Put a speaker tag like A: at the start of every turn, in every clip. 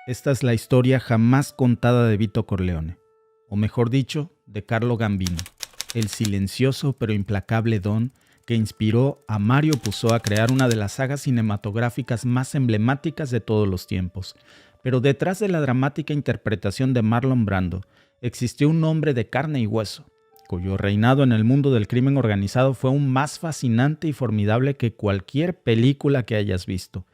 A: Esta es la historia jamás contada de Vito Corleone, o mejor dicho, de Carlo Gambino, el silencioso pero implacable don que inspiró a Mario Puzo a crear una de las sagas cinematográficas más emblemáticas de todos los tiempos. Pero detrás de la dramática interpretación de Marlon Brando, existió un hombre de carne y hueso, cuyo reinado en el mundo del crimen organizado fue aún más fascinante y formidable que cualquier película que hayas visto.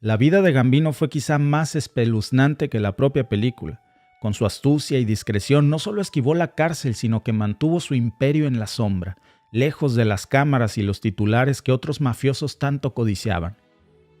A: La vida de Gambino fue quizá más espeluznante que la propia película. Con su astucia y discreción no solo esquivó la cárcel, sino que mantuvo su imperio en la sombra, lejos de las cámaras y los titulares que otros mafiosos tanto codiciaban.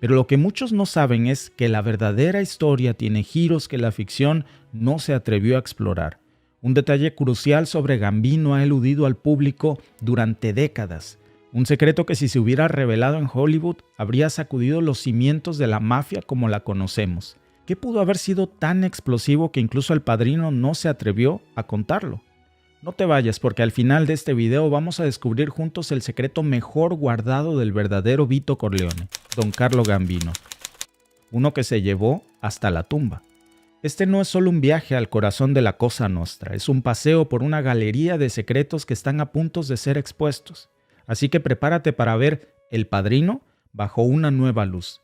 A: Pero lo que muchos no saben es que la verdadera historia tiene giros que la ficción no se atrevió a explorar. Un detalle crucial sobre Gambino ha eludido al público durante décadas. Un secreto que si se hubiera revelado en Hollywood habría sacudido los cimientos de la mafia como la conocemos. ¿Qué pudo haber sido tan explosivo que incluso El Padrino no se atrevió a contarlo? No te vayas, porque al final de este video vamos a descubrir juntos el secreto mejor guardado del verdadero Vito Corleone, Don Carlo Gambino. Uno que se llevó hasta la tumba. Este no es solo un viaje al corazón de la Cosa Nostra, es un paseo por una galería de secretos que están a punto de ser expuestos. Así que prepárate para ver El Padrino bajo una nueva luz.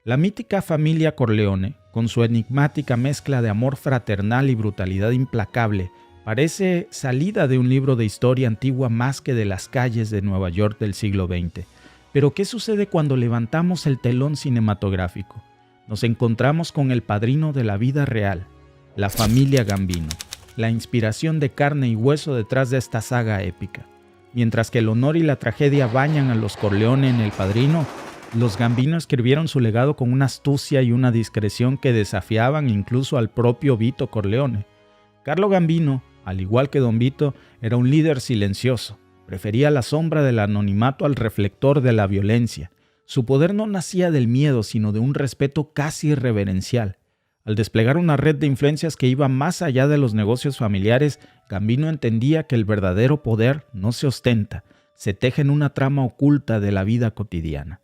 A: La mítica familia Corleone, con su enigmática mezcla de amor fraternal y brutalidad implacable, parece salida de un libro de historia antigua más que de las calles de Nueva York del siglo XX. Pero ¿qué sucede cuando levantamos el telón cinematográfico? Nos encontramos con el padrino de la vida real, la familia Gambino, la inspiración de carne y hueso detrás de esta saga épica. Mientras que el honor y la tragedia bañan a los Corleone en El Padrino, los Gambino escribieron su legado con una astucia y una discreción que desafiaban incluso al propio Vito Corleone. Carlo Gambino, al igual que Don Vito, era un líder silencioso. Prefería la sombra del anonimato al reflector de la violencia. Su poder no nacía del miedo, sino de un respeto casi reverencial. Al desplegar una red de influencias que iba más allá de los negocios familiares, Gambino entendía que el verdadero poder no se ostenta, se teje en una trama oculta de la vida cotidiana.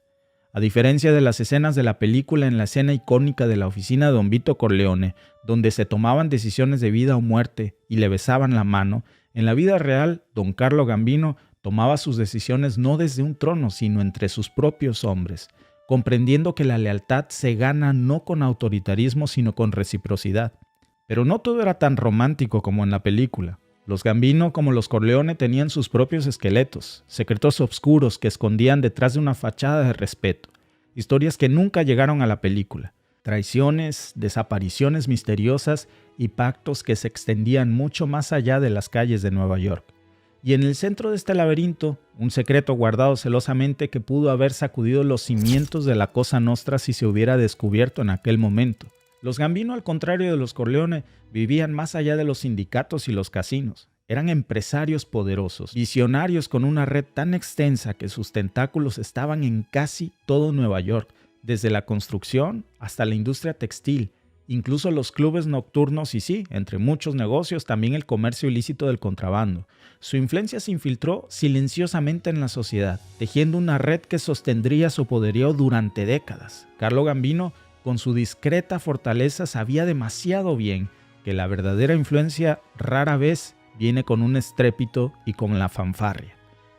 A: A diferencia de las escenas de la película, en la escena icónica de la oficina de Don Vito Corleone, donde se tomaban decisiones de vida o muerte y le besaban la mano, en la vida real, Don Carlo Gambino tomaba sus decisiones no desde un trono, sino entre sus propios hombres, comprendiendo que la lealtad se gana no con autoritarismo, sino con reciprocidad. Pero no todo era tan romántico como en la película. Los Gambino, como los Corleone, tenían sus propios esqueletos, secretos oscuros que escondían detrás de una fachada de respeto, historias que nunca llegaron a la película, traiciones, desapariciones misteriosas y pactos que se extendían mucho más allá de las calles de Nueva York. Y en el centro de este laberinto, un secreto guardado celosamente que pudo haber sacudido los cimientos de la Cosa Nostra si se hubiera descubierto en aquel momento. Los Gambino, al contrario de los Corleone, vivían más allá de los sindicatos y los casinos. Eran empresarios poderosos, visionarios con una red tan extensa que sus tentáculos estaban en casi todo Nueva York, desde la construcción hasta la industria textil, incluso los clubes nocturnos y sí, entre muchos negocios, también el comercio ilícito del contrabando. Su influencia se infiltró silenciosamente en la sociedad, tejiendo una red que sostendría su poderío durante décadas. Carlo Gambino, con su discreta fortaleza, sabía demasiado bien que la verdadera influencia rara vez viene con un estrépito y con la fanfarria.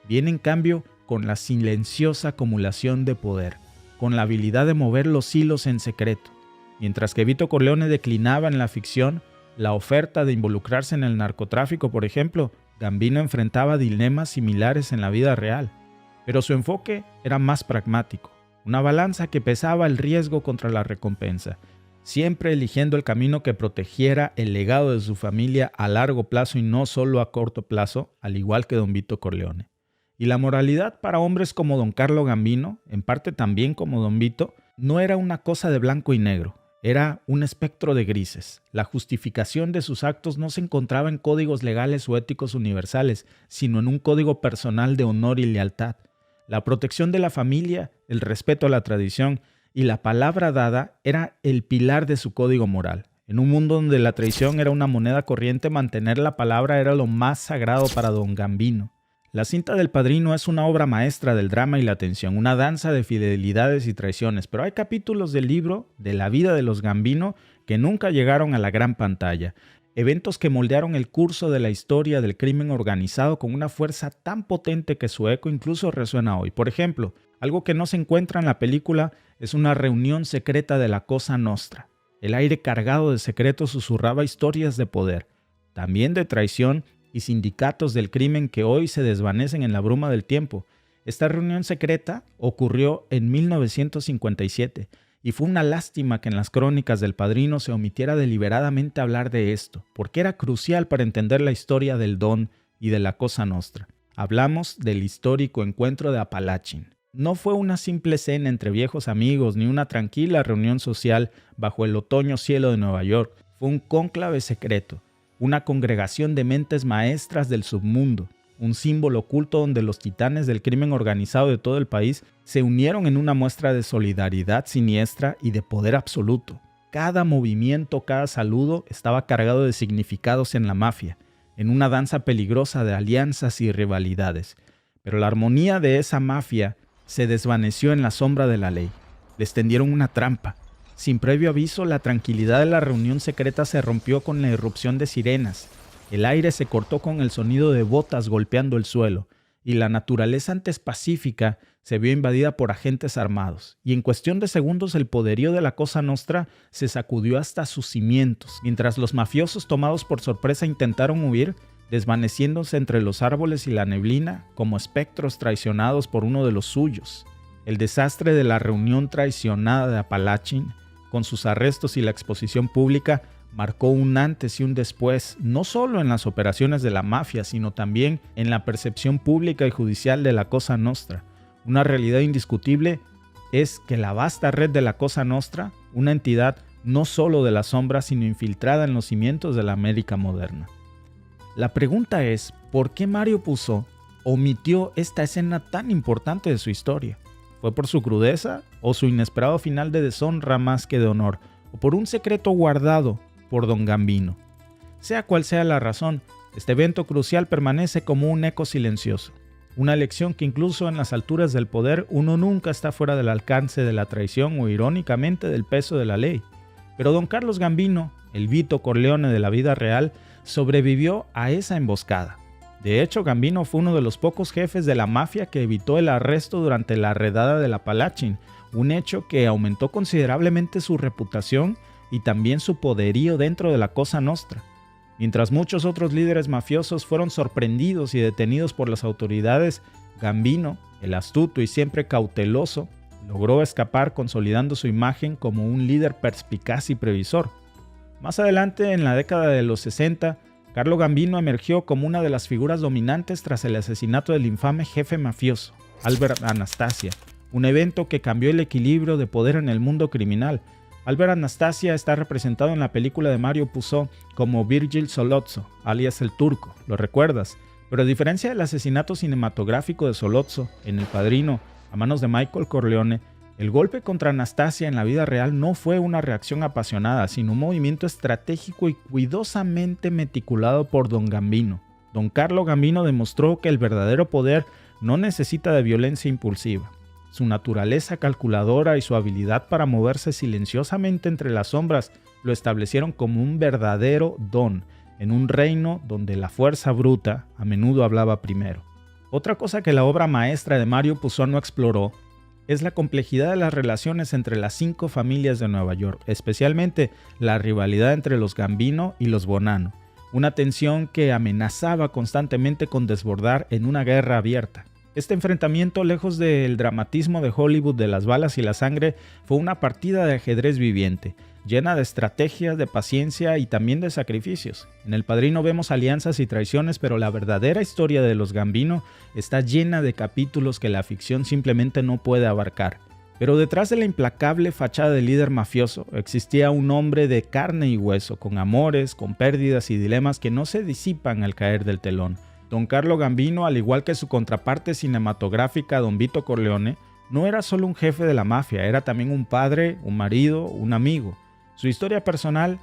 A: Viene en cambio con la silenciosa acumulación de poder, con la habilidad de mover los hilos en secreto. Mientras que Vito Corleone declinaba en la ficción la oferta de involucrarse en el narcotráfico, por ejemplo, Gambino enfrentaba dilemas similares en la vida real. Pero su enfoque era más pragmático, una balanza que pesaba el riesgo contra la recompensa, siempre eligiendo el camino que protegiera el legado de su familia a largo plazo y no solo a corto plazo, al igual que Don Vito Corleone. Y la moralidad para hombres como Don Carlo Gambino, en parte también como Don Vito, no era una cosa de blanco y negro. Era un espectro de grises. La justificación de sus actos no se encontraba en códigos legales o éticos universales, sino en un código personal de honor y lealtad. La protección de la familia, el respeto a la tradición y la palabra dada era el pilar de su código moral. En un mundo donde la traición era una moneda corriente, mantener la palabra era lo más sagrado para Don Gambino. La cinta del Padrino es una obra maestra del drama y la tensión, una danza de fidelidades y traiciones, pero hay capítulos del libro de la vida de los Gambino que nunca llegaron a la gran pantalla. Eventos que moldearon el curso de la historia del crimen organizado con una fuerza tan potente que su eco incluso resuena hoy. Por ejemplo, algo que no se encuentra en la película es una reunión secreta de la Cosa Nostra. El aire cargado de secretos susurraba historias de poder, también de traición y sindicatos del crimen que hoy se desvanecen en la bruma del tiempo. Esta reunión secreta ocurrió en 1957 y fue una lástima que en las crónicas del Padrino se omitiera deliberadamente hablar de esto, porque era crucial para entender la historia del Don y de la Cosa Nostra. Hablamos del histórico encuentro de Apalachin. No fue una simple cena entre viejos amigos ni una tranquila reunión social bajo el otoño cielo de Nueva York. Fue un cónclave secreto, una congregación de mentes maestras del submundo, un símbolo oculto donde los titanes del crimen organizado de todo el país se unieron en una muestra de solidaridad siniestra y de poder absoluto. Cada movimiento, cada saludo estaba cargado de significados en la mafia, en una danza peligrosa de alianzas y rivalidades. Pero la armonía de esa mafia se desvaneció en la sombra de la ley. Les tendieron una trampa. Sin previo aviso, la tranquilidad de la reunión secreta se rompió con la irrupción de sirenas. El aire se cortó con el sonido de botas golpeando el suelo, y la naturaleza antes pacífica se vio invadida por agentes armados. Y en cuestión de segundos el poderío de la Cosa Nostra se sacudió hasta sus cimientos, mientras los mafiosos tomados por sorpresa intentaron huir, desvaneciéndose entre los árboles y la neblina como espectros traicionados por uno de los suyos. El desastre de la reunión traicionada de Apalachin, con sus arrestos y la exposición pública, marcó un antes y un después, no solo en las operaciones de la mafia, sino también en la percepción pública y judicial de la Cosa Nostra. Una realidad indiscutible es que la vasta red de la Cosa Nostra, una entidad no solo de la sombra, sino infiltrada en los cimientos de la América moderna. La pregunta es, ¿por qué Mario Puzo omitió esta escena tan importante de su historia? ¿Fue por su crudeza o su inesperado final de deshonra más que de honor? ¿O por un secreto guardado por Don Gambino? Sea cual sea la razón, este evento crucial permanece como un eco silencioso. Una lección que incluso en las alturas del poder uno nunca está fuera del alcance de la traición o irónicamente del peso de la ley. Pero Don Carlos Gambino, el Vito Corleone de la vida real, sobrevivió a esa emboscada. De hecho, Gambino fue uno de los pocos jefes de la mafia que evitó el arresto durante la redada de la Apalachin, un hecho que aumentó considerablemente su reputación y también su poderío dentro de la Cosa Nostra. Mientras muchos otros líderes mafiosos fueron sorprendidos y detenidos por las autoridades, Gambino, el astuto y siempre cauteloso, logró escapar consolidando su imagen como un líder perspicaz y previsor. Más adelante, en la década de los 60, Carlo Gambino emergió como una de las figuras dominantes tras el asesinato del infame jefe mafioso, Albert Anastasia, un evento que cambió el equilibrio de poder en el mundo criminal. Albert Anastasia está representado en la película de Mario Puzo como Virgil Sollozzo, alias el Turco, ¿lo recuerdas? Pero a diferencia del asesinato cinematográfico de Sollozzo en El Padrino, a manos de Michael Corleone, el golpe contra Anastasia en la vida real no fue una reacción apasionada, sino un movimiento estratégico y cuidadosamente meticulado por Don Gambino. Don Carlo Gambino demostró que el verdadero poder no necesita de violencia impulsiva. Su naturaleza calculadora y su habilidad para moverse silenciosamente entre las sombras lo establecieron como un verdadero don, en un reino donde la fuerza bruta a menudo hablaba primero. Otra cosa que la obra maestra de Mario Puzo no exploró es la complejidad de las relaciones entre las 5 familias de Nueva York, especialmente la rivalidad entre los Gambino y los Bonanno, una tensión que amenazaba constantemente con desbordar en una guerra abierta. Este enfrentamiento, lejos del dramatismo de Hollywood de las balas y la sangre, fue una partida de ajedrez viviente, llena de estrategias, de paciencia y también de sacrificios. En El Padrino vemos alianzas y traiciones, pero la verdadera historia de los Gambino está llena de capítulos que la ficción simplemente no puede abarcar. Pero detrás de la implacable fachada del líder mafioso existía un hombre de carne y hueso, con amores, con pérdidas y dilemas que no se disipan al caer del telón. Don Carlo Gambino, al igual que su contraparte cinematográfica Don Vito Corleone, no era solo un jefe de la mafia, era también un padre, un marido, un amigo. Su historia personal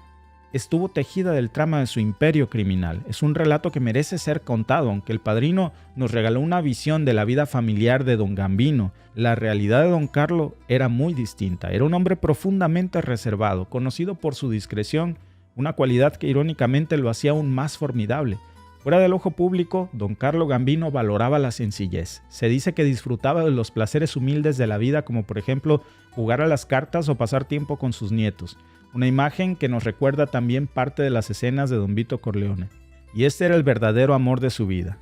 A: estuvo tejida del trama de su imperio criminal. Es un relato que merece ser contado, aunque El Padrino nos regaló una visión de la vida familiar de Don Gambino. La realidad de Don Carlo era muy distinta. Era un hombre profundamente reservado, conocido por su discreción, una cualidad que irónicamente lo hacía aún más formidable. Fuera del ojo público, Don Carlo Gambino valoraba la sencillez. Se dice que disfrutaba de los placeres humildes de la vida, como por ejemplo jugar a las cartas o pasar tiempo con sus nietos. Una imagen que nos recuerda también parte de las escenas de Don Vito Corleone. Y este era el verdadero amor de su vida,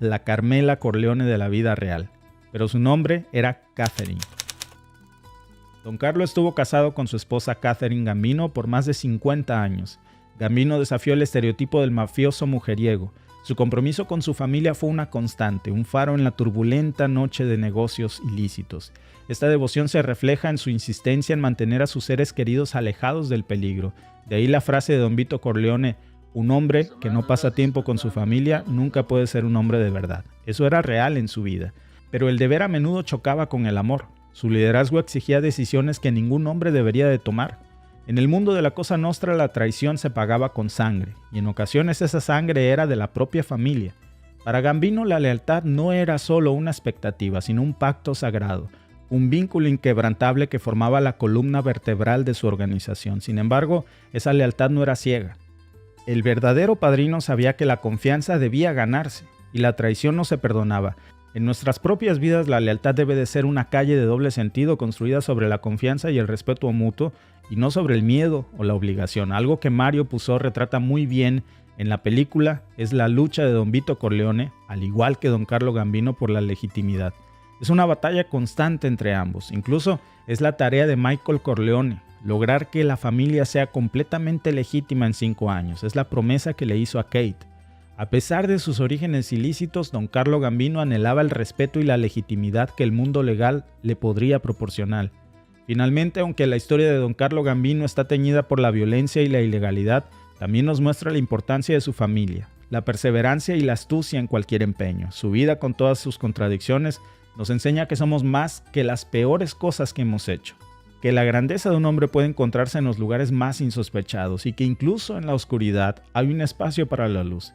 A: la Carmela Corleone de la vida real. Pero su nombre era Catherine. Don Carlo estuvo casado con su esposa Catherine Gambino por más de 50 años. Gambino desafió el estereotipo del mafioso mujeriego. Su compromiso con su familia fue una constante, un faro en la turbulenta noche de negocios ilícitos. Esta devoción se refleja en su insistencia en mantener a sus seres queridos alejados del peligro. De ahí la frase de Don Vito Corleone: un hombre que no pasa tiempo con su familia nunca puede ser un hombre de verdad. Eso era real en su vida. Pero el deber a menudo chocaba con el amor. Su liderazgo exigía decisiones que ningún hombre debería de tomar. En el mundo de la Cosa Nostra la traición se pagaba con sangre, y en ocasiones esa sangre era de la propia familia. Para Gambino la lealtad no era solo una expectativa, sino un pacto sagrado, un vínculo inquebrantable que formaba la columna vertebral de su organización. Sin embargo, esa lealtad no era ciega. El verdadero padrino sabía que la confianza debía ganarse, y la traición no se perdonaba. En nuestras propias vidas la lealtad debe de ser una calle de doble sentido construida sobre la confianza y el respeto mutuo, y no sobre el miedo o la obligación. Algo que Mario Puzo retrata muy bien en la película es la lucha de Don Vito Corleone, al igual que Don Carlo Gambino, por la legitimidad. Es una batalla constante entre ambos. Incluso es la tarea de Michael Corleone, lograr que la familia sea completamente legítima en 5 años. Es la promesa que le hizo a Kate. A pesar de sus orígenes ilícitos, Don Carlo Gambino anhelaba el respeto y la legitimidad que el mundo legal le podría proporcionar. Finalmente, aunque la historia de Don Carlo Gambino está teñida por la violencia y la ilegalidad, también nos muestra la importancia de su familia, la perseverancia y la astucia en cualquier empeño. Su vida, con todas sus contradicciones, nos enseña que somos más que las peores cosas que hemos hecho, que la grandeza de un hombre puede encontrarse en los lugares más insospechados y que incluso en la oscuridad hay un espacio para la luz.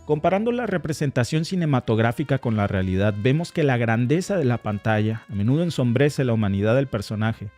A: Comparando la representación cinematográfica con la realidad, vemos que la grandeza de la pantalla a menudo ensombrece la humanidad del personaje.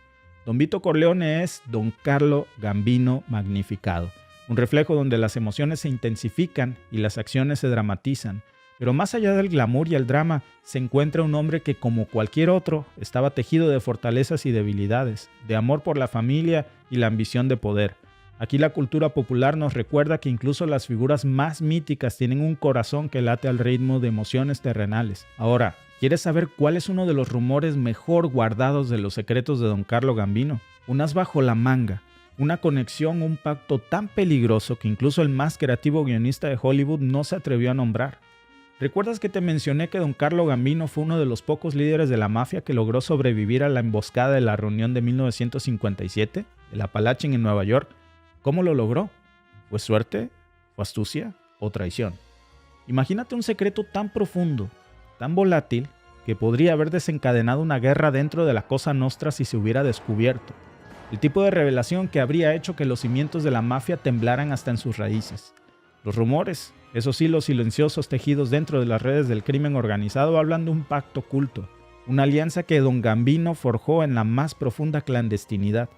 A: Don Vito Corleone es Don Carlo Gambino magnificado, un reflejo donde las emociones se intensifican y las acciones se dramatizan. Pero más allá del glamour y el drama, se encuentra un hombre que, como cualquier otro, estaba tejido de fortalezas y debilidades, de amor por la familia y la ambición de poder. Aquí la cultura popular nos recuerda que incluso las figuras más míticas tienen un corazón que late al ritmo de emociones terrenales. Ahora, ¿quieres saber cuál es uno de los rumores mejor guardados de los secretos de Don Carlo Gambino? Un as bajo la manga, una conexión, un pacto tan peligroso que incluso el más creativo guionista de Hollywood no se atrevió a nombrar. ¿Recuerdas que te mencioné que Don Carlo Gambino fue uno de los pocos líderes de la mafia que logró sobrevivir a la emboscada de la reunión de 1957, el Appalachian en Nueva York? ¿Cómo lo logró? ¿Fue suerte? ¿Fue astucia? ¿O traición? Imagínate un secreto tan profundo, tan volátil, que podría haber desencadenado una guerra dentro de la Cosa Nostra si se hubiera descubierto. El tipo de revelación que habría hecho que los cimientos de la mafia temblaran hasta en sus raíces. Los rumores, esos hilos silenciosos tejidos dentro de las redes del crimen organizado, hablan de un pacto oculto, una alianza que Don Gambino forjó en la más profunda clandestinidad.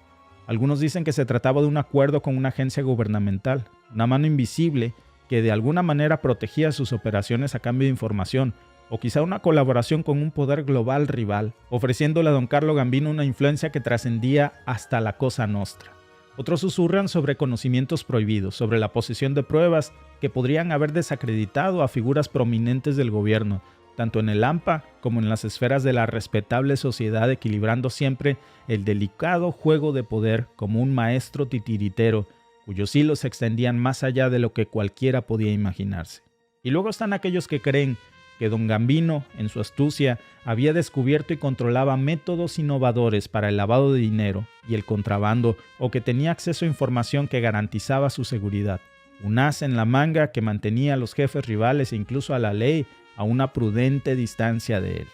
A: Algunos dicen que se trataba de un acuerdo con una agencia gubernamental, una mano invisible que de alguna manera protegía sus operaciones a cambio de información, o quizá una colaboración con un poder global rival, ofreciéndole a Don Carlo Gambino una influencia que trascendía hasta la Cosa Nostra. Otros susurran sobre conocimientos prohibidos, sobre la posesión de pruebas que podrían haber desacreditado a figuras prominentes del gobierno, tanto en el AMPA como en las esferas de la respetable sociedad, equilibrando siempre el delicado juego de poder como un maestro titiritero, cuyos hilos se extendían más allá de lo que cualquiera podía imaginarse. Y luego están aquellos que creen que Don Gambino, en su astucia, había descubierto y controlaba métodos innovadores para el lavado de dinero y el contrabando, o que tenía acceso a información que garantizaba su seguridad. Un as en la manga que mantenía a los jefes rivales e incluso a la ley a una prudente distancia de él.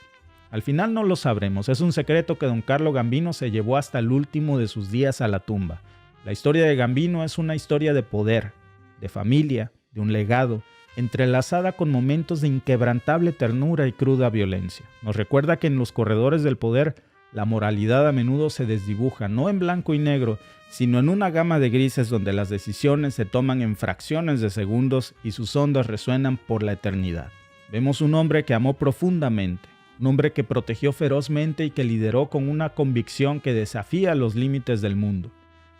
A: Al final no lo sabremos, es un secreto que Don Carlo Gambino se llevó hasta el último de sus días a la tumba. La historia de Gambino es una historia de poder, de familia, de un legado, entrelazada con momentos de inquebrantable ternura y cruda violencia. Nos recuerda que en los corredores del poder, la moralidad a menudo se desdibuja, no en blanco y negro, sino en una gama de grises donde las decisiones se toman en fracciones de segundos y sus ondas resuenan por la eternidad. Vemos un hombre que amó profundamente, un hombre que protegió ferozmente y que lideró con una convicción que desafía los límites del mundo.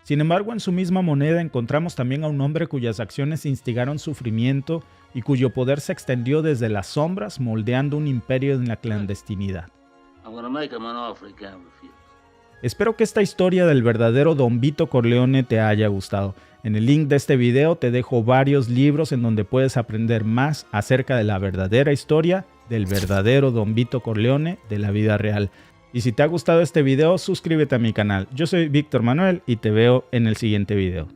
A: Sin embargo, en su misma moneda encontramos también a un hombre cuyas acciones instigaron sufrimiento y cuyo poder se extendió desde las sombras, moldeando un imperio en la clandestinidad. Espero que esta historia del verdadero Don Vito Corleone te haya gustado. En el link de este video te dejo varios libros en donde puedes aprender más acerca de la verdadera historia del verdadero Don Vito Corleone de la vida real. Y si te ha gustado este video, suscríbete a mi canal. Yo soy Víctor Manuel y te veo en el siguiente video.